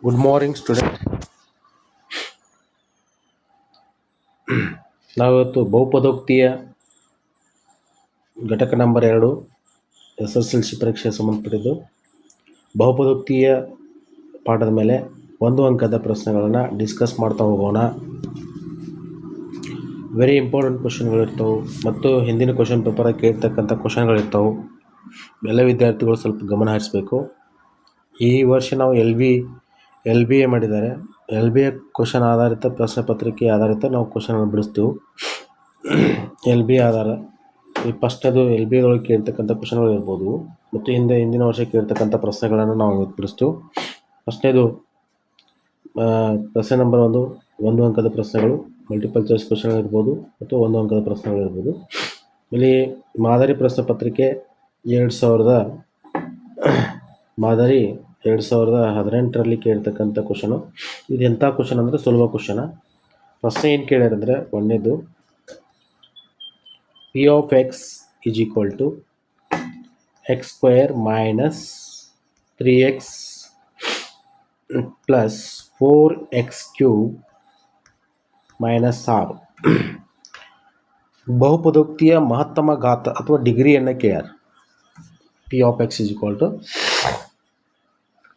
Good morning student. ನಾವಿವತ್ತು ಬಹುಪದೋಕ್ತಿಯ ಘಟಕ number 2 SSLC ಪರೀಕ್ಷೆಗೆ ಸಂಬಂಧಪಟ್ಟಿದ್ದು ಬಹುಪದೋಕ್ತಿಯ ಪಾಠದ ಮೇಲೆ 1 ಅಂಕದ ಪ್ರಶ್ನೆಗಳನ್ನು ಡಿಸ್ಕಸ್ ಮಾಡ್ತಾ ಹೋಗೋಣ. ವೆರಿ ಇಂಪಾರ್ಟೆಂಟ್ ಕ್ವಶನ್ಗಳಿರ್ತವೆ ಮತ್ತು ಹಿಂದಿನ ಕ್ವಶನ್ ಪೇಪರಾಗಿ ಕೇಳ್ತಕ್ಕಂಥ ಕ್ವಶನ್ಗಳಿರ್ತವೆ. ಎಲ್ಲ ವಿದ್ಯಾರ್ಥಿಗಳು ಸ್ವಲ್ಪ ಗಮನ ಹರಿಸಬೇಕು. ಈ ವರ್ಷ ನಾವು ಎಲ್ ಬಿ ಎ ಮಾಡಿದ್ದಾರೆ. ಎಲ್ ಬಿ ಎ ಕ್ವಶನ್ ಆಧಾರಿತ ಪ್ರಶ್ನೆ ಪತ್ರಿಕೆ ಆಧಾರಿತ ನಾವು ಕ್ವಶನ್ ಬಿಡಿಸ್ತೀವಿ. ಎಲ್ ಬಿ ಆಧಾರ ಈ ಫಸ್ಟದು ಎಲ್ ಬಿ ಒಳಗೆ ಕೇಳ್ತಕ್ಕಂಥ ಕ್ವಶನ್ಗಳು ಇರ್ಬೋದು ಮತ್ತು ಹಿಂದಿನ ವರ್ಷ ಕೇಳ್ತಕ್ಕಂಥ ಪ್ರಶ್ನೆಗಳನ್ನು ನಾವು ಬಿಡಿಸ್ತೀವಿ. ಫಸ್ಟ್ನೇದು ಪ್ರಶ್ನೆ ನಂಬರ್ 1 ಅಂಕದ ಪ್ರಶ್ನೆಗಳು, ಮಲ್ಟಿಪಲ್ ಚಾಯ್ಸ್ ಕ್ವಶನ್ ಇರ್ಬೋದು ಮತ್ತು 1 ಅಂಕದ ಪ್ರಶ್ನೆಗಳು ಇರ್ಬೋದು. ಇಲ್ಲಿ ಮಾದರಿ ಪ್ರಶ್ನೆ ಪತ್ರಿಕೆ 2018ರಲ್ಲಿ ಕೇಳ್ತಕ್ಕಂಥ ಕ್ವಶನು. ಇದು ಎಂಥ ಕ್ವಶನ್ ಅಂದರೆ ಸುಲಭ ಕ್ವಶನ. ಪ್ರಶ್ನೆ ಏನು ಕೇಳ್ಯಾರಂದರೆ, ಒಂದನೇದು P of x is equal to x square minus 3x plus 4x cube minus 6 ಬಹುಪದೋಕ್ತಿಯ ಮಹತ್ತಮ ಘಾತ ಅಥವಾ ಡಿಗ್ರಿಯನ್ನು ಕೇಳ್ಯಾರ. P of x is equal to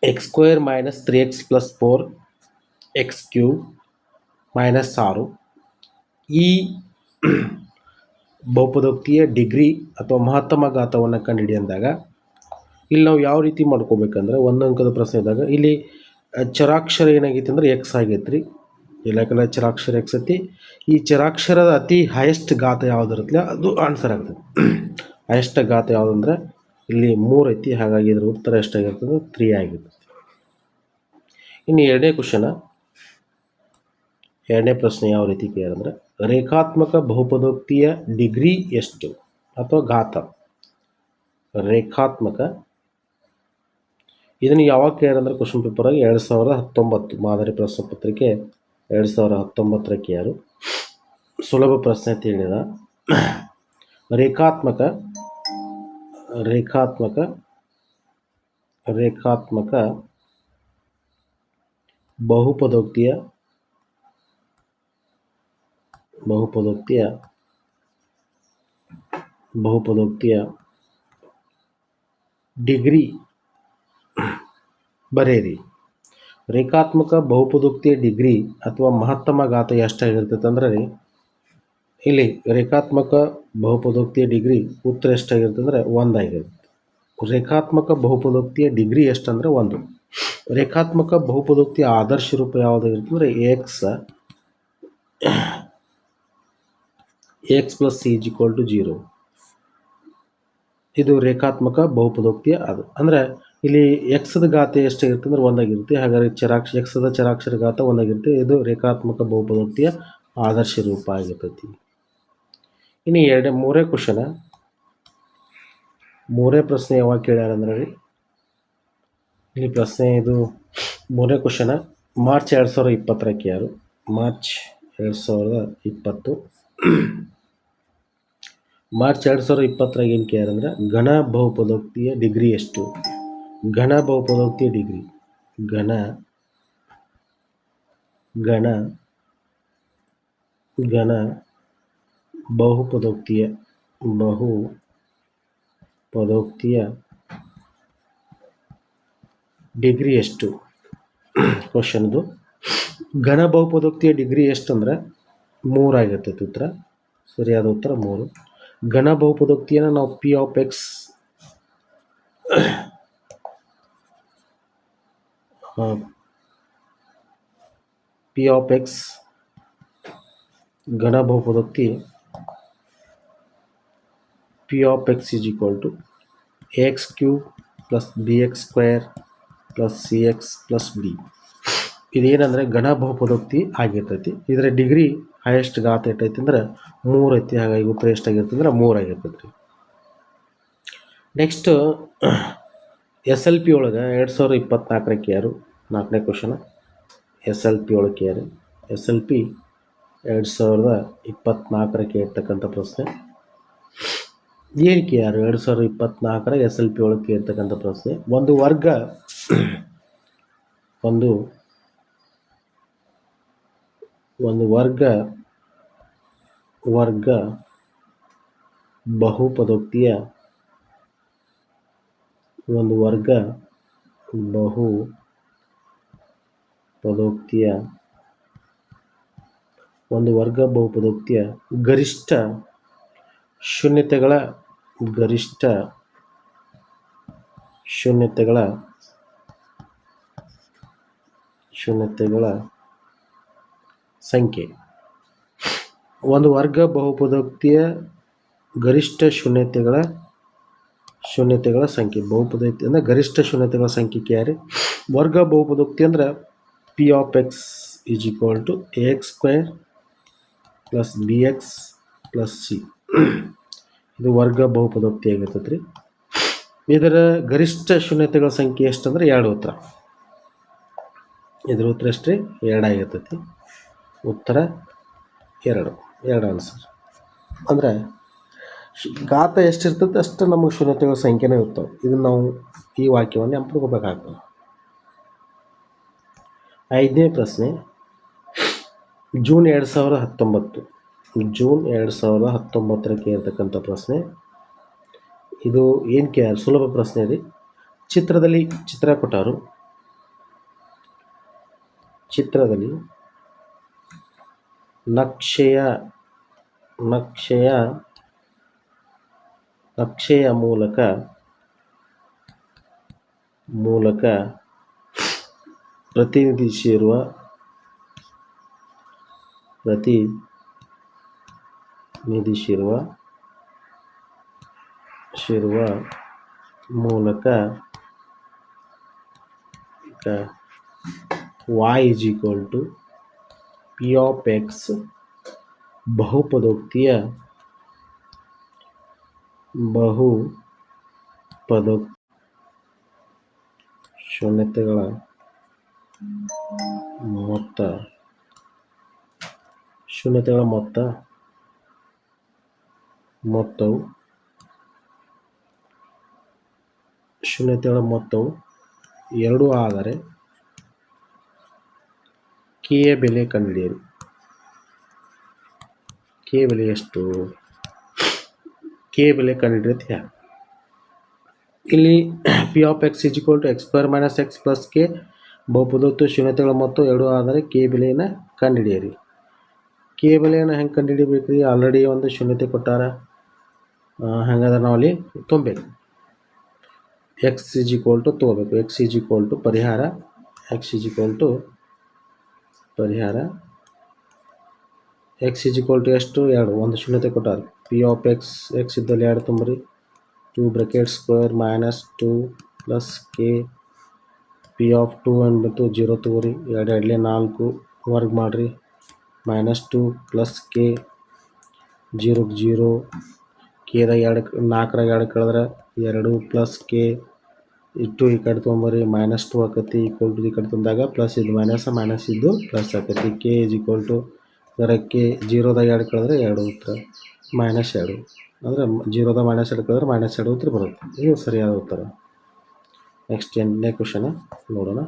x square minus 3x plus 4x cube minus 6. ಈ ಬಹುಪದೋಕ್ತಿಯ ಡಿಗ್ರಿ ಅಥವಾ ಮಹತ್ತಮ ಘಾತವನ್ನು ಕಂಡುಹಿಡಿಯಂದಾಗ ಇಲ್ಲಿ ನಾವು ಯಾವ ರೀತಿ ಮಾಡ್ಕೋಬೇಕಂದ್ರೆ, 1 ಅಂಕದ ಪ್ರಶ್ನೆ ಇದ್ದಾಗ ಇಲ್ಲಿ ಚರಾಕ್ಷರ ಏನಾಗೈತಿ ಅಂದ್ರೆ ಎಕ್ಸ್ ಆಗೈತೆ ರೀ. ಎಲ್ಲಕ್ಕೆಲ್ಲ ಚರಾಕ್ಷರ ಎಕ್ಸ್ ಐತಿ. ಈ ಚರಾಕ್ಷರದ ಅತಿ ಹೈಯೆಸ್ಟ್ ಘಾತ ಯಾವುದಿರುತ್ತಲ್ಲ ಅದು ಆನ್ಸರ್ ಆಗ್ತದೆ. ಹೈಯೆಸ್ಟ್ ಘಾತ ಯಾವುದಂದ್ರೆ ಇಲ್ಲಿ 3 ಐತಿ. ಹಾಗಾಗಿ ಇದರ ಉತ್ತರ ಎಷ್ಟಾಗಿರ್ತದೆ? 3 ಆಗಿರ್ತದೆ. ಇನ್ನು ಎರಡನೇ ಪ್ರಶ್ನೆ ಯಾವ ರೀತಿ ಕೇಳಿದ್ರೆ, ರೇಖಾತ್ಮಕ ಬಹುಪದೋಕ್ತಿಯ ಡಿಗ್ರಿ ಎಷ್ಟು ಅಥವಾ ಘಾತ. ರೇಖಾತ್ಮಕ ಇದನ್ನು ಯಾವಾಗ ಕೇಳಂದ್ರೆ ಕ್ವಶನ್ ಪೇಪರಾಗಿ 2019 ಮಾದರಿ ಪ್ರಶ್ನೆ ಪತ್ರಿಕೆ 2019 ಕೇಳರು. ಸುಲಭ ಪ್ರಶ್ನೆ ಅಂತ ಹೇಳಿದ. ರೇಖಾತ್ಮಕ ಬಹುಪದೋಕ್ತಿಯ ಡಿಗ್ರಿ ಬರೆಯಿರಿ. ರೇಖಾತ್ಮಕ ಬಹುಪದೋಕ್ತಿಯ ಡಿಗ್ರಿ ಅಥವಾ ಮಹತ್ತಮ ಘಾತ ಎಷ್ಟಾಗಿರ್ತೈತೆ ಅಂದ್ರೆ ರೀ, ಇಲ್ಲಿ ರೇಖಾತ್ಮಕ ಬಹುಪದೋಕ್ತಿಯ ಡಿಗ್ರಿ ಉತ್ತರ ಎಷ್ಟಾಗಿರ್ತದೆ ಅಂದರೆ 1 ಆಗಿರುತ್ತೆ. ರೇಖಾತ್ಮಕ ಬಹುಪದೋಕ್ತಿಯ ಡಿಗ್ರಿ ಎಷ್ಟಂದರೆ 1. ರೇಖಾತ್ಮಕ ಬಹುಪದೋಕ್ತಿಯ ಆದರ್ಶ ರೂಪ ಯಾವುದಾಗಿರುತ್ತೆ ಅಂದರೆ x plus c is equal to 0. ಇದು ರೇಖಾತ್ಮಕ ಬಹುಪದೋಕ್ತಿಯ ಅದು ಅಂದರೆ ಇಲ್ಲಿ ಎಕ್ಸ್ದ ಘಾತ ಎಷ್ಟಾಗಿರುತ್ತೆ ಅಂದ್ರೆ 1 ಆಗಿರುತ್ತೆ. ಹಾಗಾದರೆ ಎಕ್ಸ್ದ ಚರಾಕ್ಷರ ಘಾತ 1 ಆಗಿರುತ್ತೆ. ಇದು ರೇಖಾತ್ಮಕ ಬಹುಪದೋಕ್ತಿಯ ಆದರ್ಶ ರೂಪ ಆಗಿರ್ತೈತಿ. ಇನ್ನು ಮೂರೇ ಪ್ರಶ್ನೆ ಯಾವಾಗ ಕೇಳ್ಯಾರ ಅಂದ್ರೆ ಇಲ್ಲಿ ಪ್ರಶ್ನೆ ಇದು 3ನೇ ಕ್ವಶನ ಮಾರ್ಚ್ 2020 ಕೇಳ್ಯಾರು. ಮಾರ್ಚ್ 2020 ಏನು ಕೇಳ್ಯಾರಂದ್ರೆ, ಘನ ಬಹುಪದೋಕ್ತಿಯ ಡಿಗ್ರಿ ಎಷ್ಟು. ಘನ ಬಹುಪದೋಕ್ತಿಯ ಡಿಗ್ರಿ ಘನ ಬಹುಪದೋಕ್ತಿಯ ಡಿಗ್ರಿ ಎಷ್ಟು ಕ್ವಶನ್ದು. ಘನ ಬಹುಪದೋಕ್ತಿಯ ಡಿಗ್ರಿ ಎಷ್ಟು ಅಂದರೆ 3 ಆಗಿರ್ತೈತಿ. ಉತ್ತರ ಸರಿಯಾದ ಉತ್ತರ 3. ಘನ ಬಹುಪದೋಕ್ತಿಯನ್ನು ನಾವು P of x ಘನ ಬಹುಪದೋಕ್ತಿ P of x is equal to ax cube plus bx square plus cx plus d. ಇದೇನಂದರೆ ಘನ ಬಹುಪದೋಕ್ತಿ ಆಗಿರ್ತೈತಿ. ಇದರ ಡಿಗ್ರಿ ಹೈಯೆಸ್ಟ್ ಘಾತ ಎಷ್ಟೈತಿ ಅಂದ್ರೆ 3 ಐತಿ. ಹಾಗಾಗಿ ಉತ್ತರ ಎಷ್ಟಾಗಿರ್ತದೆ ಅಂದ್ರೆ 3 ಆಗಿರ್ತೈತಿ ರೀ. ನೆಕ್ಸ್ಟ್ SLP ಒಳಗೆ 2024 ಕೇಳ್ಯಾರು. 4ನೇ ಕ್ವಶನ SLP ಒಳಗೆ ಕೇಳ್ಯಾರು. SLP 2024 ಕೇಳ್ತಕ್ಕಂಥ ಪ್ರಶ್ನೆ ಏನು ಕೇಳ್ಯಾರು. 2024 SLP ಒಳಗೆ ಕೇಳ್ತಕ್ಕಂಥ ಪ್ರಶ್ನೆ, ಒಂದು ವರ್ಗ ಒಂದು ವರ್ಗ ಬಹುಪದೋಕ್ತಿಯ ಗರಿಷ್ಠ ಶೂನ್ಯತೆಗಳ ಸಂಖ್ಯೆ. ಒಂದು ವರ್ಗ ಬಹುಪದೋಕ್ತಿಯ ಗರಿಷ್ಠ ಶೂನ್ಯತೆಗಳ ಸಂಖ್ಯೆ. ಬಹುಪದೋಕ್ತಿ ಅಂದರೆ ಗರಿಷ್ಠ ಶೂನ್ಯತೆಗಳ ಸಂಖ್ಯೆ ಯಾರು? ವರ್ಗ ಬಹುಪದೋಕ್ತಿ ಅಂದ್ರೆ P of X is equal to ax² plus bx plus C. ಇದು ವರ್ಗ ಬಹುಪದೋಕ್ತಿ ಆಗಿರ್ತೈತೆ ರೀ. ಇದರ ಗರಿಷ್ಠ ಶೂನ್ಯತೆಗಳ ಸಂಖ್ಯೆ ಎಷ್ಟಂದ್ರೆ 2 ಉತ್ತರ. ಇದರ ಉತ್ತರ ಎಷ್ಟು ರೀ? 2 ಆಗಿರ್ತೈತಿ. ಉತ್ತರ 2 ಆನ್ಸರ್. ಅಂದರೆ ಘಾತ ಎಷ್ಟಿರ್ತೈತೆ ಅಷ್ಟು ನಮಗೆ ಶೂನ್ಯತೆಗಳ ಸಂಖ್ಯೆನೇ ಇರ್ತವೆ. ಇದನ್ನು ನಾವು ಈ ವಾಕ್ಯವನ್ನು ನೆನಪಿಟ್ಕೋಬೇಕಾಗ್ತದೆ. 5ನೇ ಪ್ರಶ್ನೆ, ಜೂನ್ 2019 ಕೇಳ್ತಕ್ಕಂಥ ಪ್ರಶ್ನೆ. ಇದು ಏನು ಸುಲಭ ಪ್ರಶ್ನೆ ಇದೆ. ಚಿತ್ರದಲ್ಲಿ ನಕ್ಷೆಯ ಮೂಲಕ ಪ್ರತಿನಿಧಿಸಿರುವ ಮೂಲಕ y is equal to p of x ಬಹುಪದೋಕ್ತಿಯ ಶೂನ್ಯತೆಗಳ ಮೊತ್ತವು 2 ಆದರೆ k ಯ ಬೆಲೆ ಕಂಡುಹಿಡಿಯಿರಿ. k ಬೆಲೆ ಎಷ್ಟು? k ಬೆಲೆ ಕಂಡುಹಿಡಿಯುತ್ತೆ ಯಾರು? ಇಲ್ಲಿ p of x is equal to x² - x plus k ಬಹುಪದೋಕ್ತಿ ಶೂನ್ಯತೆಗಳ ಮೊತ್ತ 2 ಆದರೆ k ಬೆಲೆಯನ್ನು ಕಂಡುಹಿಡಿಯಿರಿ. k ಬೆಲೆಯನ್ನು ಹೆಂಗೆ ಕಂಡುಹಿಡಿಬೇಕು ರೀ? ಆಲ್ರೆಡಿ ಒಂದು ಶೂನ್ಯತೆ ಕೊಟ್ಟಾರ. ಹಾಗಾದ್ರೆ ನಾವು ಅಲ್ಲಿ ತುಂಬಬೇಕು. x is equal to ತಗೋಬೇಕು. x is equal to ಪರಿಹಾರ. x is equal to ಎಷ್ಟು? 2. ಒಂದು ಶೂನ್ಯತೆ ಕೊಟ್ಟಾರ. p of x ಇದ್ದಲ್ಲಿ 2 ತುಂಬ್ರಿ. 2 bracket square minus 2 plus k. p of 2 ಅಂದ್ಬಿಟ್ಟು 0 ತಗೋರಿ. 2 2 4 ವರ್ಗ ಮಾಡಿರಿ. -2 ಪ್ಲಸ್ k 0 0 kದಾಗ 4ರಾಗ 2 ಕಳೆದ್ರೆ 2 ಪ್ಲಸ್ k ಇಟ್ಟು ಈ ಕಡೆ ತೊಗೊಂಬರಿ. -2 ಆಕತಿ. ಈಕ್ವಲ್ ಟು ಈ ಕಡೆ ತಂದಾಗ ಪ್ಲಸ್ ಇದು ಮೈನಸ್ ಇದು ಪ್ಲಸ್ ಆಕತಿ. k is equal to ಅದಕ್ಕೆ 0ದಾಗ 2 ಕಳೆದ್ರೆ 2 ಉತ್ತರ. -2 ಅಂದರೆ 0ದಾಗ -2 ಕಳೆದ್ರೆ -2 ಉತ್ತರ ಬರುತ್ತೆ. ಇದು ಸರಿಯಾದ ಉತ್ತರ. ನೆಕ್ಸ್ಟ್ 8ನೇ ಕ್ವಶನ್ ನೋಡೋಣ.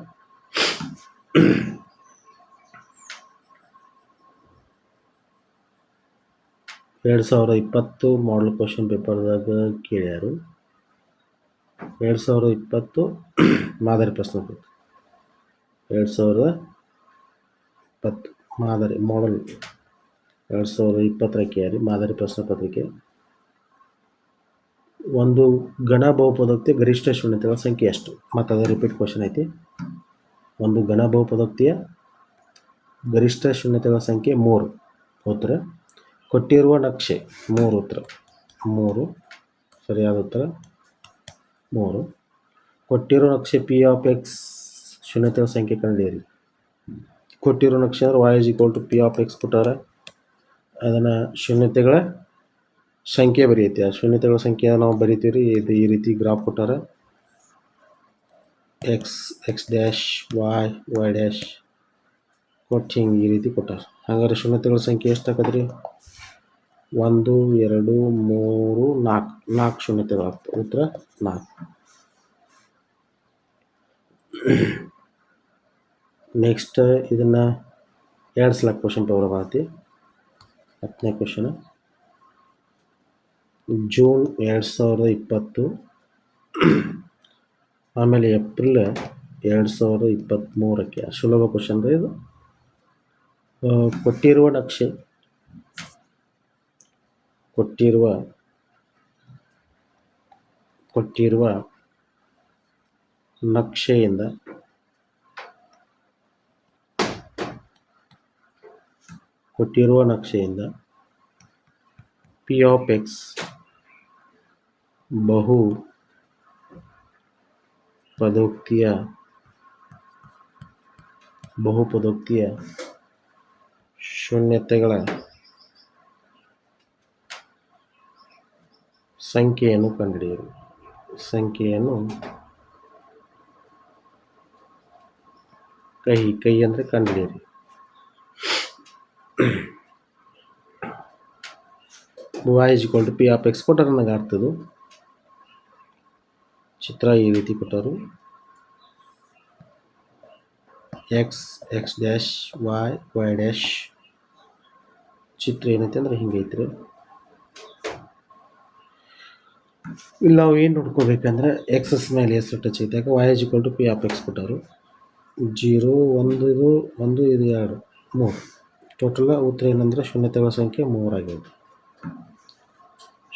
2020 ಮಾಡಲ್ ಕ್ವಶನ್ ಪೇಪರ್ದಾಗ ಕೇಳ್ಯಾರು. 2020 ಮಾದರಿ ಪ್ರಶ್ನೆ ಪತ್ರಿಕೆ. 2020 ಮಾದರಿ ಮಾಡಲ್ 2020 ಕೇಳ್ಯಾರಿ ಮಾದರಿ ಪ್ರಶ್ನೆ ಪತ್ರಿಕೆ. ಒಂದು ಘನ ಬಹುಪದೋಕ್ತಿಯ ಗರಿಷ್ಠ ಶೂನ್ಯತೆಗಳ ಸಂಖ್ಯೆ ಎಷ್ಟು? ಮತ್ತು ಅದು ರಿಪೀಟ್ ಕ್ವಶನ್ ಐತಿ. ಒಂದು ಘನ ಬಹುಪದೋಕ್ತಿಯ ಗರಿಷ್ಠ ಶೂನ್ಯತೆಗಳ ಸಂಖ್ಯೆ 3 ಉತ್ತರ. ಕೊಟ್ಟಿರುವ ನಕ್ಷೆ 3 ಉತ್ತರ. 3 ಸರಿಯಾದ ಉತ್ತರ 3. ಕೊಟ್ಟಿರೋ ನಕ್ಷೆ ಪಿ ಆಫ್ ಎಕ್ಸ್ ಶೂನ್ಯತೆಗಳ ಸಂಖ್ಯೆ ಕಂಡುಹಿಡಿಯಿರಿ. ಕೊಟ್ಟಿರೋ ನಕ್ಷೆ ಅಂದ್ರೆ y is equal to p of x ಕೊಟ್ಟಾರ. ಅದನ್ನು ಶೂನ್ಯತೆಗಳ ಸಂಖ್ಯೆ ಬರೆಯುತ್ತೆ. ಆ ಶೂನ್ಯತೆಗಳ ಸಂಖ್ಯೆ ನಾವು ಬರಿತೀವಿ ರೀ. ಇದು ಈ ರೀತಿ ಗ್ರಾಫ್ ಕೊಟ್ಟಾರ. x ಡ್ಯಾಶ್ y ಡ್ಯಾಶ್ ಕೊಟ್ಟು ಹಿಂಗೆ ಈ ರೀತಿ ಕೊಟ್ಟಾರ. ಹಾಗಾದ್ರೆ ಶೂನ್ಯತೆಗಳ ಸಂಖ್ಯೆ ಎಷ್ಟು ಆಕತ್ರಿ? 1 2 3 4 ಶೂನ್ಯತೆಗಳಾಗ್ತವೆ. ಉತ್ತರ 4. ನೆಕ್ಸ್ಟ್ ಇದನ್ನು 2 ಸಲ ಕ್ವಶನ್ ಪೇಪರ್ ಬರ್ತೈತಿ. 10ನೇ ಕ್ವಶನ್, ಜೂನ್ 2020 ಆಮೇಲೆ ಏಪ್ರಿಲ್ 2023ಕ್ಕೆ ಸುಲಭ ಕ್ವಶನ್ ರೀ ಇದು. ಕೊಟ್ಟಿರುವ ನಕ್ಷೆಯಿಂದ ಪಿ ಆಫ್ ಎಕ್ಸ್ ಬಹುಪದೋಕ್ತಿಯ ಶೂನ್ಯತೆಗಳ ಸಂಖ್ಯೆಯನ್ನು ಕಂಡುಹಿಡಿಯಿರಿ. ಕೈ ಅಂದರೆ ಕಂಡುಹಿಡಿಯಿರಿ. y = ಪಿ ಆಫ್ ಎಕ್ಸ್ ಕೊಟ್ಟರೆ ನನಗೆ ಆಗ್ತದೆ. ಚಿತ್ರ ಈ ರೀತಿ ಕೊಟ್ಟರು. X dash y dash. ಚಿತ್ರ ಏನೈತೆ ಅಂದ್ರೆ ಹಿಂಗೈತ್ರಿ. ಇಲ್ಲಿ ನಾವು ಏನು ನೋಡ್ಕೋಬೇಕಂದ್ರೆ ಎಕ್ಸಸ್ ಮೇಲೆ ಎಷ್ಟು ಟಚ್ ಐತೆ. ಯಾಕೆ y = ಪಿ ಆಫ್ ಎಕ್ಸ್ ಕೊಟ್ಟರು. 0 1 ಇದು 1 ಇದು 2 3 ಟೋಟಲ್ ಉತ್ತರ ಏನಂದ್ರೆ ಶೂನ್ಯತೆಗಳ ಸಂಖ್ಯೆ 3 ಆಗಿದೆ.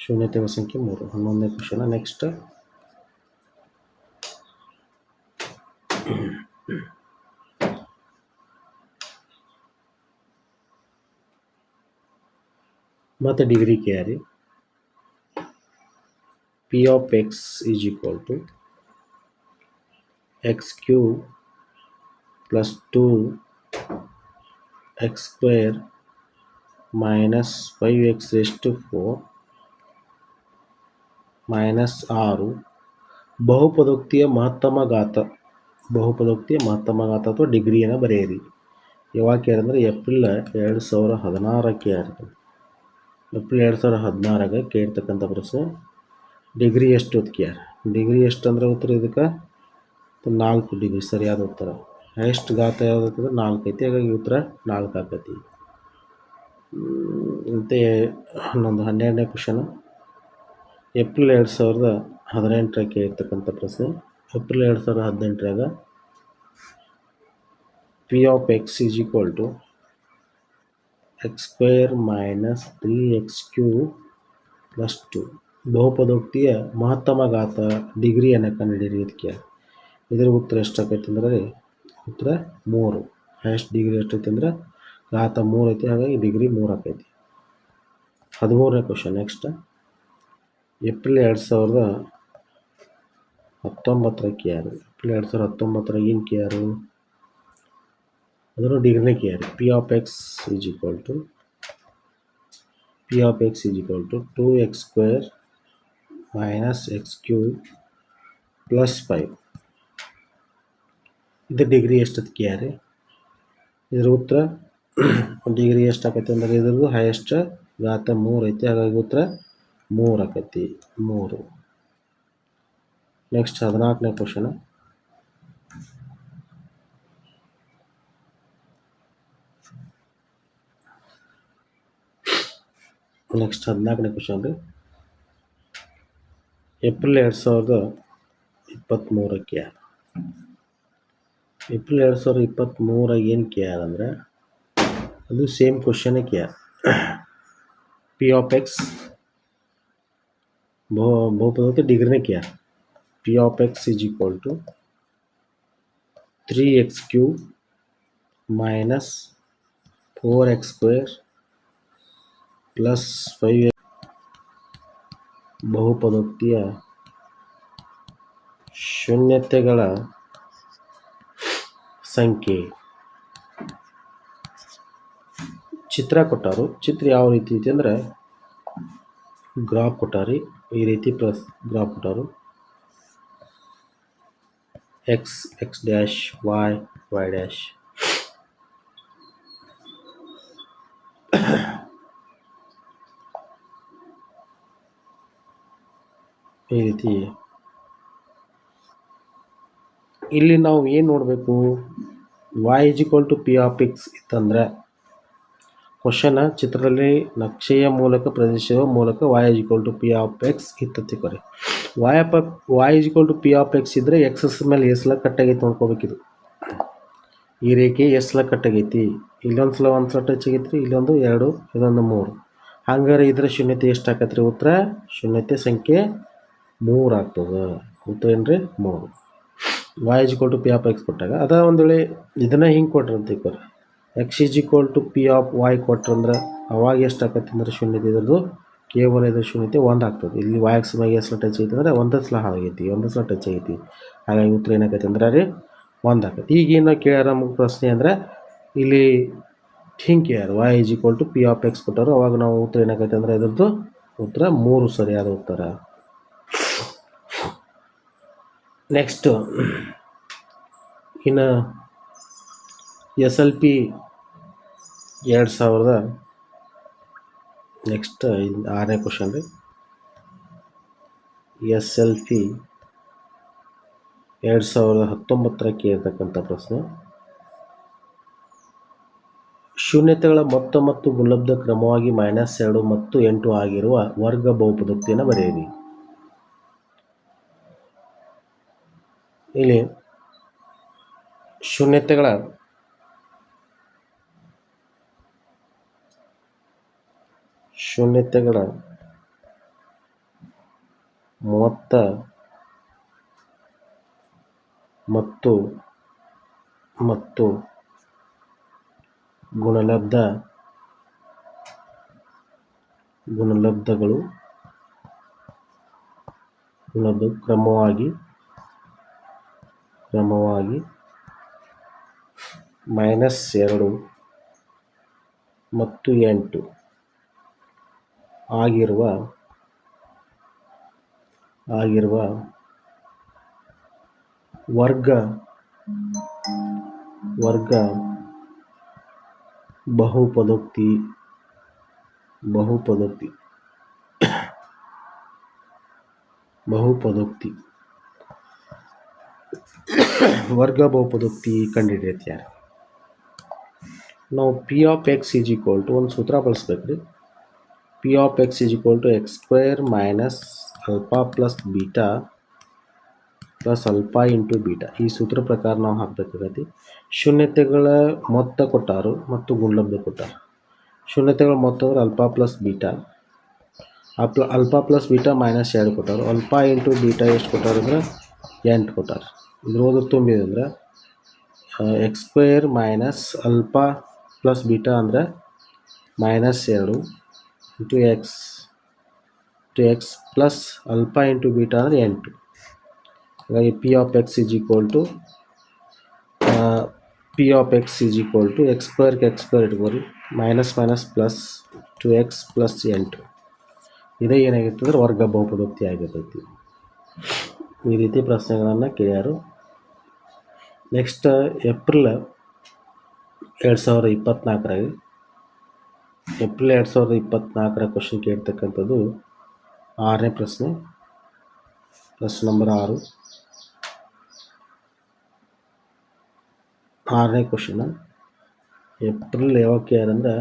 ಶೂನ್ಯತೆಗಳ ಸಂಖ್ಯೆ 3. 11ನೇ ಕ್ವಶನ್. ನೆಕ್ಸ್ಟ್ ಮತ್ತೆ degree carry. P of x = x³ + 2x² - 5x⁴ - 6 ಬಹುಪದೋಕ್ತಿಯ ಮಹತ್ತಮ ಘಾತ ಅಥವಾ ಡಿಗ್ರಿಯನ್ನು ಬರೆಯಿರಿ. ಯಾವಾಗ ಕೇಳಿದ್ರೆ ಏಪ್ರಿಲ್ 2016ಕ್ಕೆ ಏಪ್ರಿಲ್ 2016ಗೆ ಕೇಳ್ತಕ್ಕಂಥ ಪ್ರಶ್ನೆ. ಡಿಗ್ರಿ ಎಷ್ಟು ಕೇಳ್ಯಾರ. ಡಿಗ್ರಿ ಎಷ್ಟು ಅಂದ್ರೆ ಉತ್ತರ ಇದಕ್ಕೆ 4 ಡಿಗ್ರಿ ಸರಿಯಾದ ಉತ್ತರ. ಎಷ್ಟು ಘಾತ ಯಾವುದಾಗ್ತದೆ 4 ಐತಿ. ಹಾಗಾಗಿ ಉತ್ತರ 4 ಆಗ್ತೈತಿ. ಮತ್ತು 12ನೇ ಕ್ವಶನ್. ಏಪ್ರಿಲ್ 2018ಕ್ಕೆ ಇರ್ತಕ್ಕಂಥ ಪ್ರಶ್ನೆ. ಏಪ್ರಿಲ್ 2018ರಾಗ p of x = x² - 3x³ + 2 ಬಹುಪದೋಕ್ತಿಯ ಮಹತ್ತಮ ಘಾತ ಡಿಗ್ರಿಯನ್ನು ಕಂಡುಹಿಡಿಯಿರಿ. ಇದಕ್ಕೆ ಇದರ ಉತ್ತರ ಎಷ್ಟಾಗೈತೆ ಅಂದರೆ ಉತ್ತರ 3. ಹೈಯೆಸ್ಟ್ ಡಿಗ್ರಿ ಎಷ್ಟೈತೆ ಅಂದ್ರೆ ಘಾತ 3 ಐತಿ. ಹಾಗಾಗಿ ಡಿಗ್ರಿ 3 ಆಕೈತಿ. 13ನೇ ಕ್ವಶನ್. ನೆಕ್ಸ್ಟ್ ಏಪ್ರಿಲ್ 2019ಕ್ಕೆ ಯಾರು. ಏಪ್ರಿಲ್ 2019ರಾಗ ಏನು ಕೇಳ್ಯಾರು. ಅದನ್ನು ಡಿಗ್ರಿನೇ ಕೇಳ್ಯಾರ. P of x = 2x² - x³ + 5 ಇದು ಡಿಗ್ರಿ ಎಷ್ಟಂತ ಕೇಳ್ಯಾರ. ಇದರ ಉತ್ತರ ಡಿಗ್ರಿ ಎಷ್ಟಾಗೈತೆ ಅಂದರೆ ಇದ್ರದ್ದು ಹೈಯೆಸ್ಟ್ ಘಾತ 3 ಐತಿ. ಹಾಗಾಗಿ ಉತ್ತರ 3 ಆಕೈತಿ. 3. ನೆಕ್ಸ್ಟ್ 14ನೇ ಕ್ವಶನ್. ರೀ. ಏಪ್ರಿಲ್ 2023ಕ್ಕೆ ಯಾರು. ಏಪ್ರಿಲ್ 2023ರಾಗ ಏನು ಕೇಳ್ಯಾರ ಅಂದರೆ ಅದು ಸೇಮ್ ಕ್ವಶನ್ನೇ ಕೇಳ್ಯಾರ. ಪಿ ಆಫ್ ಎಕ್ಸ್ ಬಹುಪದೋಕ್ತಿ ಡಿಗ್ರಿನೇ ಕೇಳ್ಯಾರ. P of x = 3x³ - 4x² + 5 ಬಹುಪದೋಕ್ತಿಯ ಶೂನ್ಯತೆಗಳ ಸಂಖ್ಯೆ. ಚಿತ್ರ ಕೊಟ್ಟರು. ಚಿತ್ರ ಯಾವ ರೀತಿ ಐತಿ ಅಂದರೆ ಗ್ರಾಫ್ ಕೊಟ್ಟಾರಿ. ಈ ರೀತಿ ಗ್ರಾಫ್ ಕೊಟ್ಟರು. x dash y dash. ಈ ರೀತಿ ಇಲ್ಲಿ ನಾವು ಏನು ನೋಡಬೇಕು. y = p of x ಇತ್ತಂದ್ರೆ ಕ್ವಶನ್ ಚಿತ್ರದಲ್ಲಿ ನಕ್ಷೆಯ ಮೂಲಕ ಪ್ರದರ್ಶಿಸುವ ಮೂಲಕ y = p of x ಇತ್ತು ತಿಳ್ಕೊರಿ. y = p of x ಇದ್ರೆ ಎಕ್ಸಸ್ ಮೇಲೆ ಎಸ್ಲ ಕಟ್ಟಾಗೈತಿ ನೋಡ್ಕೋಬೇಕಿದು. ಈ ರೇಖೆ ಎಸ್ಲ ಕಟ್ಟಾಗೈತಿ, ಇಲ್ಲೊಂದು ಸಲ ಟಚ್ ಆಗೈತ್ರಿ, ಇಲ್ಲೊಂದು 2, ಇದೊಂದು 3. ಹಂಗಾರೆ ಇದರ ಶೂನ್ಯತೆ ಎಷ್ಟು ಆಕತ್ರಿ? ಉತ್ತರ ಶೂನ್ಯತೆ ಸಂಖ್ಯೆ 3 ಆಗ್ತದೆ. ಉತ್ತರ ಏನ್ರಿ? 3. y = p of x ಕೊಟ್ಟಾಗ ಅದ ಒಂದು ವೇಳೆ ಇದನ್ನ ಹಿಂಗೆ ಕೊಟ್ರಿ ಅಂತ ತಿಳ್ಕೊರಿ, x = p of y ಕೊಟ್ರಂದ್ರೆ ಅವಾಗ ಎಷ್ಟು ಆಕತಿ ಅಂದ್ರೆ ಶೂನ್ಯತೆ ಇದ್ರದ್ದು ಕೇವಲ ಇದ್ರ ಶೂನ್ಯತೆ 1 ಆಗ್ತದೆ. ಇಲ್ಲಿ y x ಮ್ಯಾಗೆ ಎಷ್ಟು ಟಚ್ ಐತಿ ಅಂದ್ರೆ ಒಂದು ಸಲ ಆಗೈತಿ, ಒಂದು ಸಲ ಟಚ್ ಆಗೈತಿ. ಹಾಗಾಗಿ ಉತ್ತರ ಏನಾಕೈತಿ ಅಂದ್ರೆ ರೀ 1 ಆಕೈತಿ. ಈಗ ಏನು ಕೇಳ್ಯಾರ ನಮಗೆ ಪ್ರಶ್ನೆ ಅಂದ್ರೆ ಇಲ್ಲಿ ಹಿಂಗೆ ಕೇಳ್ಯಾರ y = p of x ಕೊಟ್ಟರು. ಅವಾಗ ನಾವು ಉತ್ತರ ಏನಾಕೈತಿ ಅಂದ್ರೆ ಇದ್ರದ್ದು ಉತ್ತರ 3 ಸರಿಯಾದ ಉತ್ತರ. ನೆಕ್ಸ್ಟ್ ಇನ್ನು SLP 2000 ನೆಕ್ಸ್ಟ್ 6ನೇ ಕ್ವಶನ್ ರೀ. SLP 2019 ಕೇಳ್ತಕ್ಕಂಥ ಪ್ರಶ್ನೆ. ಶೂನ್ಯತೆಗಳ ಮೊತ್ತ ಮತ್ತು ಗುಣಲಬ್ಧ ಕ್ರಮವಾಗಿ -2 ಮತ್ತು 8 ಆಗಿರುವ ವರ್ಗ ಬಹುಪದೋಕ್ತಿಯನ್ನು ಬರೆಯಿರಿ. ಇಲ್ಲಿ ಶೂನ್ಯತೆಗಳ ಮೊತ್ತ ಮತ್ತು ಗುಣಲಬ್ಧಗಳು ಕ್ರಮವಾಗಿ -2 ಮತ್ತು 8 ಆಗಿರುವ ವರ್ಗ ಬಹುಪದೋಕ್ತಿ ವರ್ಗ ಬಹುಪದೋಕ್ತಿ ಕಂಡುಹಿಡಿಯತ್ತೆ ಯಾರು? ನಾವು p of x = ಒಂದು ಸೂತ್ರ ಬಳಸ್ಬೇಕ್ರಿ. p of x = x² - alpha plus beta plus alpha into beta. ಈ ಸೂತ್ರ ಪ್ರಕಾರ ನಾವು ಹಾಕಬೇಕಾಗೈತಿ. ಶೂನ್ಯತೆಗಳ ಮೊತ್ತ ಕೊಟ್ಟಾರು ಮತ್ತು ಗುಣಲಬ್ಧ ಕೊಟ್ಟಾರು. ಶೂನ್ಯತೆಗಳ ಮೊತ್ತ ಅಂದ್ರೆ alpha plus beta, alpha plus beta -2 ಕೊಟ್ಟಾರು. ಅಲ್ಫಾ ಇಂಟು ಬೀಟಾ ಎಷ್ಟು ಕೊಟ್ಟಾರು ಅಂದ್ರೆ 8 ಕೊಟ್ಟಾರು. ಇದ್ರೊಳಗೆ ತುಂಬಿದೆ ಅಂದ್ರೆ x² - ಅಲ್ಫಾ ಪ್ಲಸ್ ಬೀಟಾ ಅಂದರೆ -2 into x plus alpha into beta ಅಂದರೆ 8. ಹಾಗಾಗಿ p of x = x² ಇಟ್ಕೋರಿ, - plus 2x plus 8. ಇದೇ ಏನಾಗಿತ್ತು ಅಂದ್ರೆ ವರ್ಗ ಬಹುಪದೋಕ್ತಿ ಆಗಿರ್ತೈತಿ. ಈ ರೀತಿ ಪ್ರಶ್ನೆಗಳನ್ನು ಕೇಳ್ಯಾರು. ನೆಕ್ಸ್ಟ್ ಏಪ್ರಿಲ್ 2024 ಕ್ವಶನ್ ಕೇಳ್ತಕ್ಕಂಥದ್ದು 6ನೇ ಪ್ರಶ್ನೆ ನಂಬರ್ 6. 6ನೇ ಕ್ವಶನ್ ಏಪ್ರಿಲ್ ಯಾವಾಗ ಕೇಳ್ಯಾರಂದ್ರೆ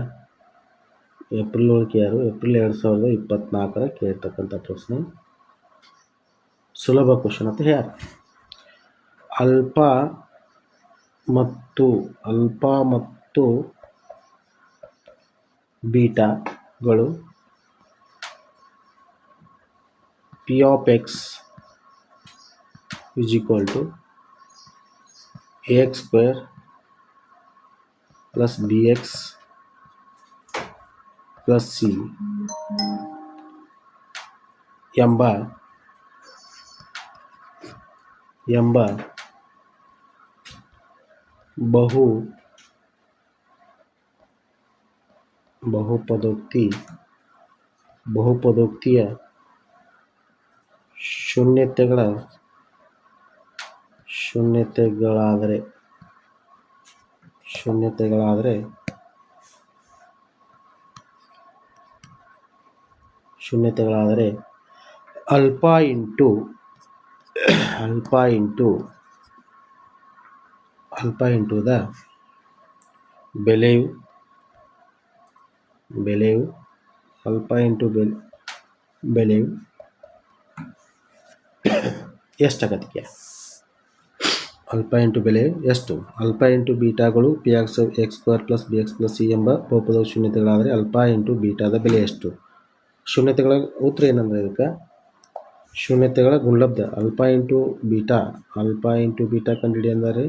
ಏಪ್ರಿಲ್ 2024 ಕೇಳ್ತಕ್ಕಂಥ ಪ್ರಶ್ನೆ. ಸುಲಭ ಕ್ವಶನ್ ಅಂತ ಹೇಳ್ಯಾರ. ಅಲ್ಫಾ ಮತ್ತು ಬೀಟಾಗಳು p of x = ax² plus bx plus c ಎಂಬ ಬಹುಪದೋಕ್ತಿಯ ಶೂನ್ಯತೆಗಳಾದರೆ ಅಲ್ಫಾ ಇಂಟು ಅಲ್ಪ ಇಂಟು ದ ಬೆಲೆಯು ಅಲ್ಪ ಇಂಟು ಬೆಲೆಯು ಎಷ್ಟಾಗತ್ತೆ? ಅಲ್ಪ ಇಂಟು ಬೆಲೆ ಎಷ್ಟು? ಅಲ್ಪ ಇಂಟು ಬೀಟಾಗಳು p x square plus b x plus c ಎಂಬ ಬಹುಪದದ ಶೂನ್ಯತೆಗಳಾದರೆ ಅಲ್ಪ ಇಂಟು ಬೀಟಾದ ಬೆಲೆ ಎಷ್ಟು? ಶೂನ್ಯತೆಗಳ ಉತ್ತರ ಏನಂದರೆ ಇದಕ್ಕೆ ಶೂನ್ಯತೆಗಳ ಗುಣಲಬ್ಧ ಅಲ್ಪ ಇಂಟು ಬೀಟಾ ಕಂಡುಹಿಡಿ ಅಂದರೆ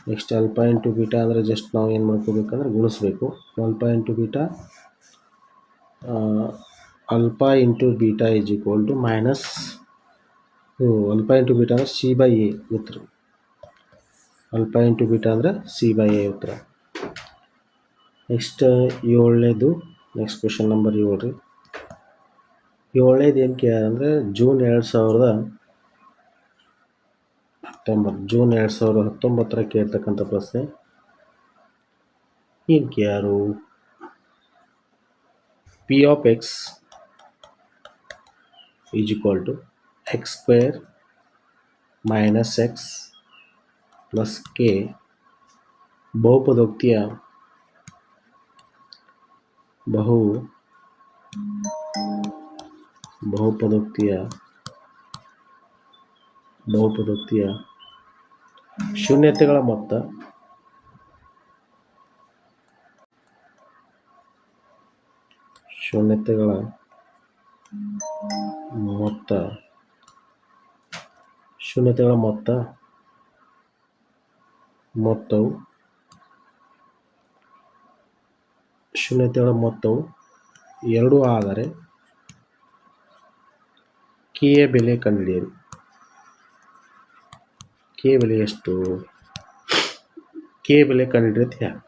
ನೆಕ್ಸ್ಟ್ ಅಲ್ಪ ಇಂಟು ಬೀಟಾ ಅಂದರೆ ಜಸ್ಟ್ ನಾವು ಏನು ಮಾಡ್ಕೋಬೇಕಂದ್ರೆ ಗುಣಿಸ್ಬೇಕು. Alpha into beta alpha into beta is equal to minus alpha into beta ಅಂದರೆ ಸಿ ಬೈ ಎ ಉತ್ತರ. ಅಲ್ಪ ಇಂಟು ಬೀಟಾ ಅಂದರೆ ಸಿ ಬೈ ಎ ಉತ್ತರ. ನೆಕ್ಸ್ಟ್ ನೆಕ್ಸ್ಟ್ ಕ್ವೆಶನ್ ನಂಬರ್ 7 ರೀ. 7ನೇದು ಏನು ಕೇಳಿದ್ರೆ ಜೂನ್ 2019 ಕೇಳ್ತಕ್ಕಂಥ ಪ್ರಶ್ನೆ ಏನು ಕೇಳಾರು? P of X is equal to x square minus x plus k ಬಹುಪದೋಕ್ತಿಯ ಶೂನ್ಯತೆಗಳ ಮೊತ್ತ ಮೊತ್ತವು 2 ಆದರೆ ಕೆ ಯ ಬೆಲೆ ಕಂಡುಹಿಡಿಯಿರಿ. ಕೆ ಬೆಲೆ ಎಷ್ಟು? ಕೆ ಬೆಲೆ ಕಂಡುಹಿಡಿಯುತ್ತೆ ಯಾರು?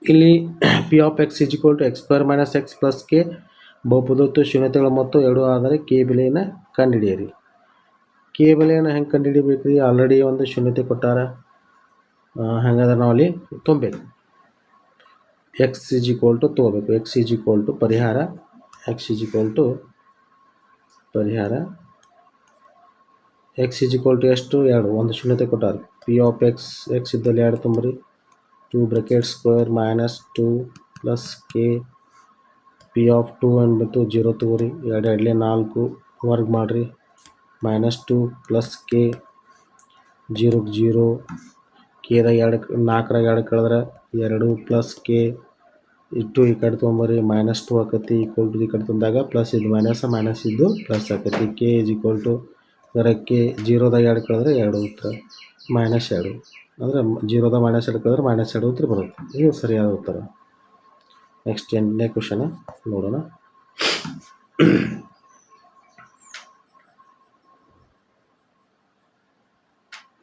ಇಲ್ಲಿ p of X is equal to x square minus x plus k ಬಹುಪದೋಕ್ತಿಯ ಶೂನ್ಯತೆಗಳ ಮೊತ್ತ 2 ಆದರೆ ಕೆ ಬೆಲೆಯನ್ನು ಕಂಡುಹಿಡಿಯಿರಿ. ಕೆ ಬೆಲೆಯನ್ನು ಹೆಂಗೆ ಕಂಡುಹಿಡಿಬೇಕು ರೀ? ಆಲ್ರೆಡಿ ಒಂದು ಶೂನ್ಯತೆ ಕೊಟ್ಟಾರ, ಹಾಗಾದ್ರೆ ನಾವು ಅಲ್ಲಿ ತುಂಬಬೇಕು. ಎಕ್ಸ್ ಈಸ್ ಈಕ್ವಲ್ ಟು ತೊಗೋಬೇಕು. ಎಕ್ಸ್ ಈಸ್ ಈಕ್ವಲ್ ಟು ಪರಿಹಾರ ಎಕ್ಸ್ ಈಸ್ ಈಕ್ವಲ್ ಟು ಎಷ್ಟು? 2 ಒಂದು ಶೂನ್ಯತೆ ಕೊಟ್ಟಾರೆ. ಪಿ ಆಫ್ ಎಕ್ಸ್ ಇದ್ದಲ್ಲಿ 2 ತುಂಬ್ರಿ. 2 bracket square minus 2 plus K P of 2 ಅಂದ್ಬಿಟ್ಟು 0 ತಗೋರಿ. 2 2 4 ವರ್ಗ ಮಾಡಿರಿ. ಮೈನಸ್ 2 ಪ್ಲಸ್ ಕೆ 0 0 ಕೆದಾಗ 4ರಾಗ 2 ಕಳೆದ್ರೆ 2 ಪ್ಲಸ್ ಕೆ 2 ಈ ಕಡೆ ತೊಗೊಂಬರಿ ಮೈನಸ್ 2 ಆಕತಿ ಈಕ್ವಲ್ ಟು ಈ ಕಡೆ ತಂದಾಗ ಪ್ಲಸ್ ಇದು ಮೈನಸ್ ಇದ್ದು ಪ್ಲಸ್ ಆಕತಿ. K is equal to k 0ದಾಗ 2 ಕಳೆದ್ರೆ 2 ಉತ್ತರ ಮೈನಸ್ 2 ಅಂದರೆ 0ದಾಗ ಮೈನಸ್ 2 ಕಳೆದ್ರೆ ಮೈನಸ್ 2 ಉತ್ತರ ಬರುತ್ತೆ. ಇದು ಸರಿಯಾದ ಉತ್ತರ. ನೆಕ್ಸ್ಟ್ 8ನೇ ಕ್ವೆಶನ್ ನೋಡೋಣ.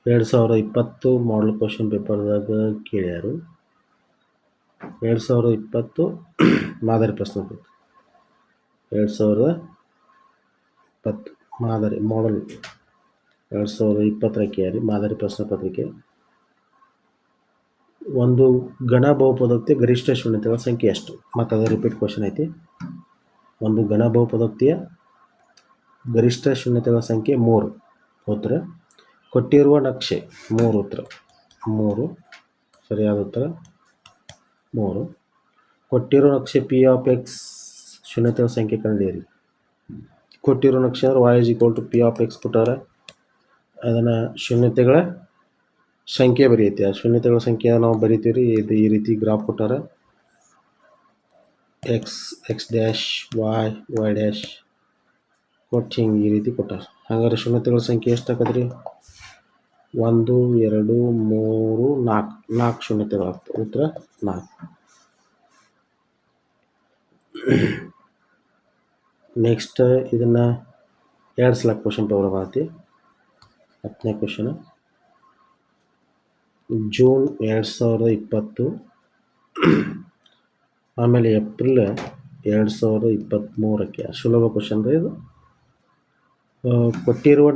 ಎರಡು 2020 ಮಾಡಲ್ ಕ್ವೆಶನ್ ಪೇಪರ್ದಾಗ ಕೇಳ್ಯಾರು. 2020 ಮಾದರಿ ಪ್ರಶ್ನೆ ಪತ್ರಿಕೆ 2020 ಮಾದರಿ ಮಾಡಲ್ 2020 ಕೇಳಿ ಮಾದರಿ ಪ್ರಶ್ನೆ ಪತ್ರಿಕೆ. ಒಂದು ಘನ ಬಹುಪದೋಕ್ತಿಯ ಗರಿಷ್ಠ ಶೂನ್ಯತೆಗಳ ಸಂಖ್ಯೆ ಎಷ್ಟು? ಮತ್ತು ಅದು ರಿಪೀಟ್ ಕ್ವೆಶನ್ ಐತಿ. ಒಂದು ಘನ ಬಹುಪದೋಕ್ತಿಯ ಗರಿಷ್ಠ ಶೂನ್ಯತೆಗಳ ಸಂಖ್ಯೆ 3 ಉತ್ತರ. ಕೊಟ್ಟಿರುವ ನಕ್ಷೆ 3 ಉತ್ತರ 3 ಸರಿಯಾದ ಉತ್ತರ 3. ಕೊಟ್ಟಿರೋ ನಕ್ಷೆ ಪಿ ಆಫ್ ಎಕ್ಸ್ ಶೂನ್ಯತೆಗಳ ಸಂಖ್ಯೆ ಕಂಡುಹಿಡಿಯಿರಿ. ಕೊಟ್ಟಿರೋ ನಕ್ಷೆ ಅಂದ್ರೆ y is equal to p of x ಕೊಟ್ಟಾರೆ. ಅದನ್ನು ಶೂನ್ಯತೆಗಳ ಸಂಖ್ಯೆ ಬರೆಯುತ್ತೆ. ಆ ಶೂನ್ಯತೆಗಳ ಸಂಖ್ಯೆ ನಾವು ಬರಿತೀವಿ ರೀ. ಇದು ಈ ರೀತಿ ಗ್ರಾಫ್ ಕೊಟ್ಟಾರೆ. ಎಕ್ಸ್ ಡ್ಯಾಶ್ ವೈ ಡ್ಯಾಶ್ ಕೊಟ್ಟು ಹಿಂಗೆ ಈ ರೀತಿ ಕೊಟ್ಟಾರೆ. ಹಾಗಾದ್ರೆ ಶೂನ್ಯತೆಗಳ ಸಂಖ್ಯೆ ಎಷ್ಟಾಗತ್ತೆ ರೀ? 1 2 3 4 ಶೂನ್ಯತೆಗಳಾಗ್ತವೆ. ಉತ್ತರ 4. ನೆಕ್ಸ್ಟ್ ಇದನ್ನು 2 ಸಲ ಕ್ವೆಶನ್ ಪೇಪರ್ ಬರತ್ತೆ. 10ನೇ ಕ್ವೆಶನ್ ಜೂನ್ 2020 ಆಮೇಲೆ ಏಪ್ರಿಲ್ 2023 ಸುಲಭ ಕ್ವೆಶನ್ ರೀ ಇದು. ಕೊಟ್ಟಿರುವ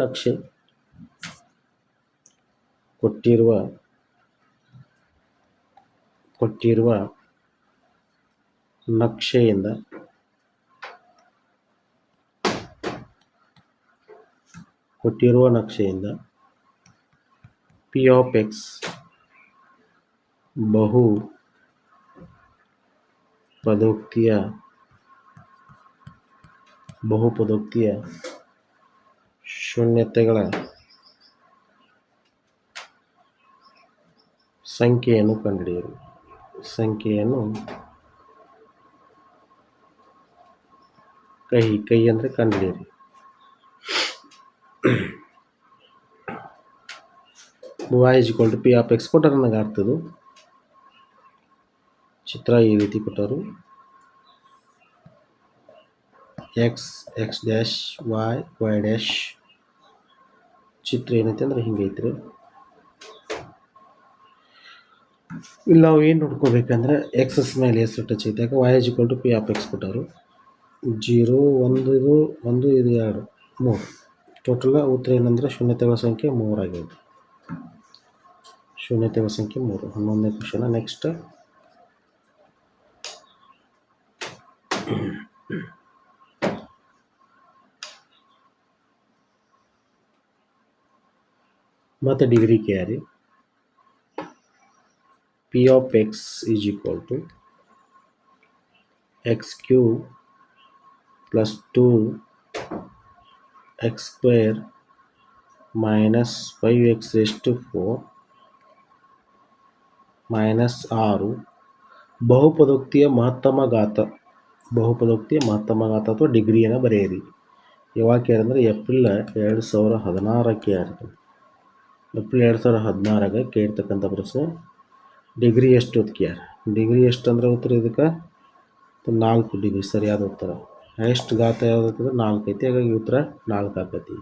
ನಕ್ಷೆಯಿಂದ ಪಿ ಆಫ್ ಎಕ್ಸ್ ಬಹುಪದೋಕ್ತಿಯ ಶೂನ್ಯತೆಗಳ ಸಂಖ್ಯೆಯನ್ನು ಕಂಡುಹಿಡಿಯಿರಿ. ಕೈ ಅಂದರೆ ಕಂಡುಹಿಡಿಯಿರಿ. y = ಪಿ ಆಫ್ ಎಕ್ಸ್ ಕೊಟ್ಟರೆ ನನಗೆ ಆಗ್ತದೆ. ಚಿತ್ರ ಈ ರೀತಿ ಕೊಟ್ಟರು. X dash y dash. ಚಿತ್ರ ಏನೈತೆ ಅಂದ್ರೆ ಹಿಂಗೈತ್ರಿ. ಇಲ್ಲಿ ನಾವು ಏನು ನೋಡ್ಕೋಬೇಕಂದ್ರೆ ಎಕ್ಸಸ್ ಮೇಲೆ ಎಷ್ಟು ಟಚ್ ಐತೆ. ಯಾಕೆ y = ಪಿ ಆಫ್ ಎಕ್ಸ್ ಕೊಟ್ಟರು. 0 1 ಇದು 1 ಇದು 2 3. ಟೋಟಲ್ ಉತ್ತರ ಏನಂದ್ರೆ ಶೂನ್ಯತೆಗಳ ಸಂಖ್ಯೆ 3 ಆಗಿದೆ. ಶೂನ್ಯತೆಗಳ ಸಂಖ್ಯೆ 3. 11ನೇ ಕ್ವಶನ್. ನೆಕ್ಸ್ಟ್ ಮತ್ತೆ degree carry. P of x = x³ + 2x² - 5x⁴ - 6 ಬಹುಪದೋಕ್ತಿಯ ಮಹತ್ತಮ ಘಾತ ಅಥವಾ ಡಿಗ್ರಿಯನ್ನು ಬರೆಯಿರಿ. ಯಾವಾಗ ಕೇಳಿದ್ರೆ ಏಪ್ರಿಲ್ 2016ಕ್ಕೆ ಏಪ್ರಿಲ್ 2016ಗೆ ಕೇಳ್ತಕ್ಕಂಥ ಪ್ರಶ್ನೆ. ಡಿಗ್ರಿ ಎಷ್ಟು ಕೇಳ್ಯಾರ. ಡಿಗ್ರಿ ಎಷ್ಟು ಅಂದ್ರೆ ಉತ್ತರ ಇದಕ್ಕೆ 4 ಡಿಗ್ರಿ ಸರಿಯಾದ ಉತ್ತರ. ಎಷ್ಟು ಘಾತ ಯಾವುದಂತಂದ್ರೆ 4 ಐತಿ. ಹಾಗಾಗಿ ಉತ್ತರ 4 ಆಕತಿ.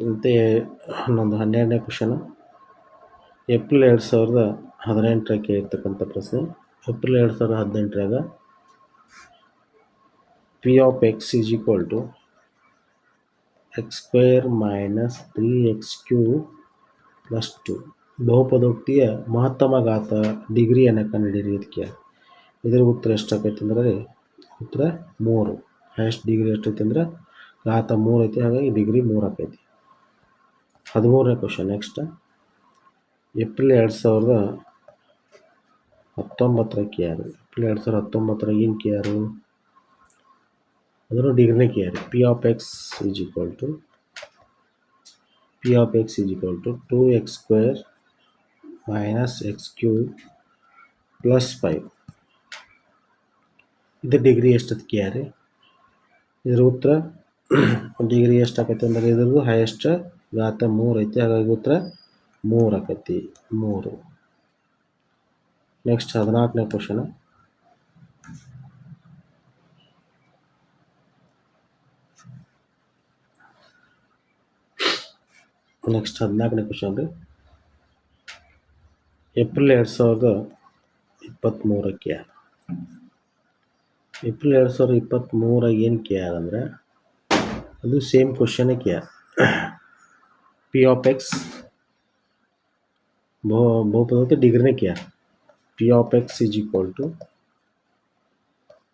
ಮತ್ತು ಇನ್ನೊಂದು 12ನೇ ಕ್ವಶನ್. ಏಪ್ರಿಲ್ 2018ರಲ್ಲಿ ಕೇಳಿರ್ತಕ್ಕಂಥ ಪ್ರಶ್ನೆ. ಏಪ್ರಿಲ್ 2018ರಾಗ p of x = x² - 3x³ + 2 ಬಹುಪದೋಕ್ತಿಯ ಮಹತ್ತಮ ಘಾತ ಡಿಗ್ರಿಯನ್ನು ಕಂಡುಹಿಡಿಯಿರಿ. ಇದಕ್ಕೆ ಇದರ ಉತ್ತರ ಎಷ್ಟಾಕೈತೆ ಅಂದರೆ ಉತ್ತರ 3. ಹೈಯೆಸ್ಟ್ ಡಿಗ್ರಿ ಎಷ್ಟೈತೆ ಅಂದ್ರೆ ಘಾತ 3 ಐತಿ. ಹಾಗಾಗಿ ಡಿಗ್ರಿ 3 ಆಕೈತಿ. 13ನೇ ಕ್ವಶನ್. ನೆಕ್ಸ್ಟ್ ಏಪ್ರಿಲ್ 2019ರಲ್ಲಿ ಕೇಳ್ಯಾರ. ಏಪ್ರಿಲ್ 2019ರಲ್ಲಿ ಏನು ಕೇಳ್ಯಾರು? ಅದನ್ನು ಡಿಗ್ರಿನೇ ಕೇಳ್ಯಾರ. P of x = 2x² - x³ + 5. ಇದು ಡಿಗ್ರಿ ಎಷ್ಟಂತ ಕೇಳ್ಯಾರ. ಇದರ ಉತ್ತರ ಡಿಗ್ರಿ ಎಷ್ಟಾಕೈತೆ ಅಂದರೆ ಇದ್ರದ್ದು ಹೈಯೆಸ್ಟ್ ಘಾತ 3 ಐತಿ. ಹಾಗಾಗಿ ಉತ್ತರ 3 ಆಕೈತಿ. 3. ನೆಕ್ಸ್ಟ್ 14ನೇ ಕ್ವಶನ್. ರೀ. ಏಪ್ರಿಲ್ 2023ಕ್ಕೆ ಏಪ್ರಿಲ್ 2023 ಏನು ಕೇಳ್ಯಾರ ಅಂದ್ರೆ ಅದು ಸೇಮ್ ಕ್ವಶನ್ ಕೇಳ್ಯಾರ. ಪಿ ಆಫ್ ಎಕ್ಸ್ ಬಹುಪದೋಕ್ತಿ ಡಿಗ್ರಿನೇ ಕೇಳ್ಯಾರ. P of x =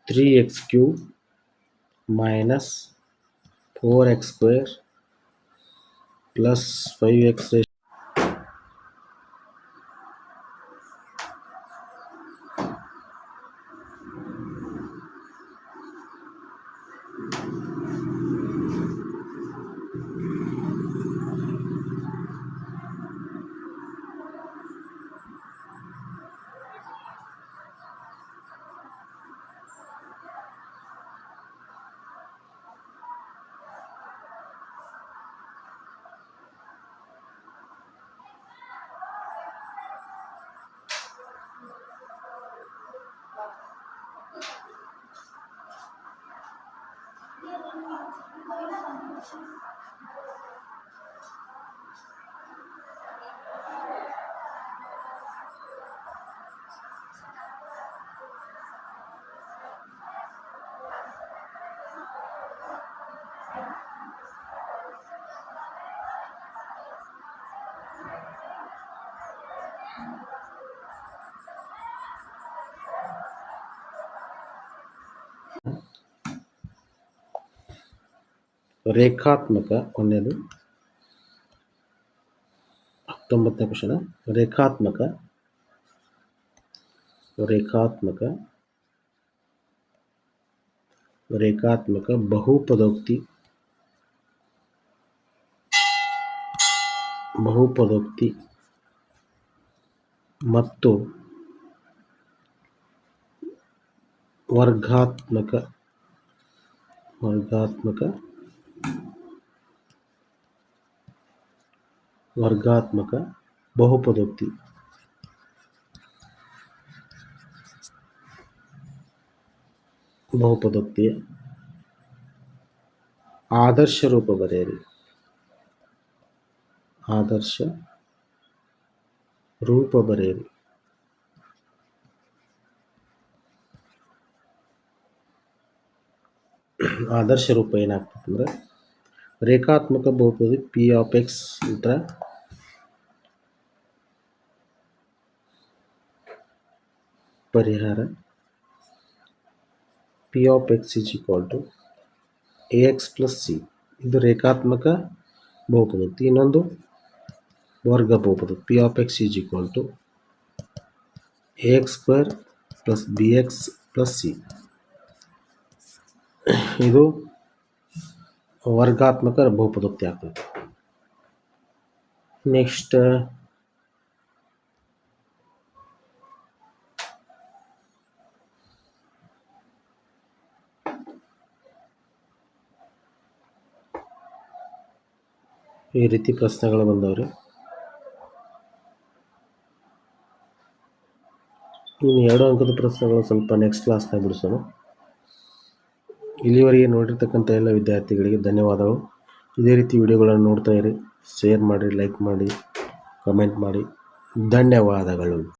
3x³ - 4x² + 5x⁴. ರೇಖಾತ್ಮಕ. ಒಂದನೇದು 19ನೇ ಕ್ವಶನ್ ರೇಖಾತ್ಮಕ ಬಹುಪದೋಕ್ತಿ ಮತ್ತು ವರ್ಗಾತ್ಮಕ ಬಹುಪದೋಕ್ತಿ ಬಹುಪದೋಕ್ತಿಯ ಆದರ್ಶ ರೂಪ ಬರೆಯಿರಿ. ಆದರ್ಶ ರೂಪ ಏನಾಗ್ತದೆ ಅಂದರೆ ರೇಖಾತ್ಮಕ ಬಹುಪದಿ ಪಿ ಆಫ್ ಎಕ್ಸ್ ಇದ್ರ ಪರಿಹಾರ p of x is equal to a x plus C. ಇದು ರೇಖಾತ್ಮಕ ಬಹುಪದೋಕ್ತಿ. ಇನ್ನೊಂದು ವರ್ಗ ಬಹುಪದೋಕ್ತಿ p of x is equal to a x square plus b x plus C. ಇದು ವರ್ಗಾತ್ಮಕ ಬಹುಪದೋಕ್ತಿ ಆಗ್ತದೆ. ನೆಕ್ಸ್ಟ್ ಈ ರೀತಿ ಪ್ರಶ್ನೆಗಳು ಬಂದವ್ರಿ. ಇನ್ನು 2 ಅಂಕದ ಪ್ರಶ್ನೆಗಳು ಸ್ವಲ್ಪ ನೆಕ್ಸ್ಟ್ ಕ್ಲಾಸ್ನಾಗ ಬಿಡಿಸೋಣ. ಇಲ್ಲಿವರೆಗೆ ನೋಡಿರ್ತಕ್ಕಂಥ ಎಲ್ಲ ವಿದ್ಯಾರ್ಥಿಗಳಿಗೆ ಧನ್ಯವಾದಗಳು. ಇದೇ ರೀತಿ ವಿಡಿಯೋಗಳನ್ನು ನೋಡ್ತಾ ಇರಿ, ಶೇರ್ ಮಾಡಿ, ಲೈಕ್ ಮಾಡಿ, ಕಮೆಂಟ್ ಮಾಡಿ. ಧನ್ಯವಾದಗಳು.